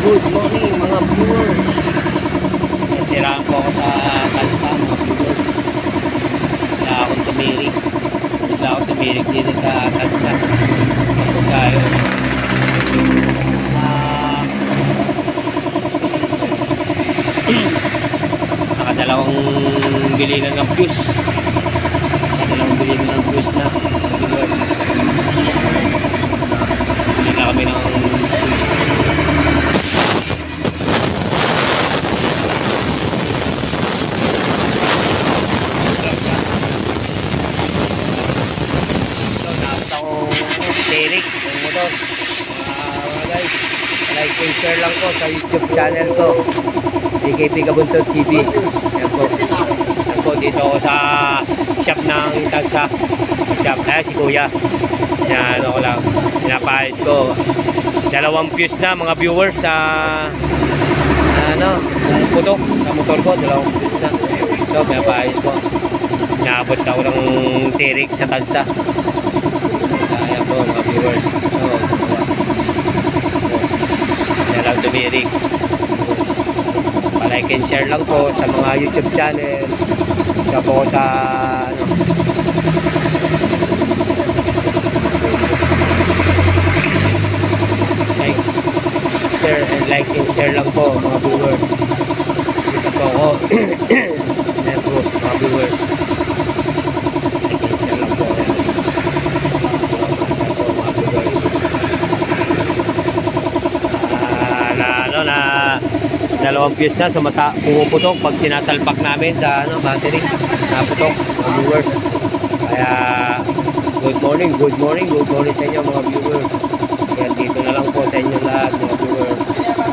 Good morning mga viewers. Nasiraan po ako sa kalsa mga viewers. Wala akong tumirik. Wala akong tumirik dito sa kalsa. Ako tayo. Nakadalawang bilinan ng fuse. Nakadalawang bilinan ng fuse na. Viewers. Bili na kami ng Derek, yung motor. Mga guys, like and share lang po sa YouTube channel ko, DKP Kabuntod TV. Yan po. Yan po, dito ako sa shop ng Tagsa. Shop, si Kuya. Yan, ako lang. Pinapahit ko. Dalawang fuse na mga viewers na putok sa motor ko. Dalawang fuse na. Ito, pinapahit ko. Naabot ako ng Derek sa Tagsa. Ayan po mga viewers. Yan lang tumirik. Palike and share lang po sa mga YouTube channel. Siya po sa like and share lang po mga viewers. Dito po ako. Ayan po mga viewers. Dalawang fuse na pumuputok pag sinasalpak namin sa battery, naputok mga viewers. Kaya good morning sa inyo mga viewers. Kaya dito na lang po sa inyo lahat mga viewers.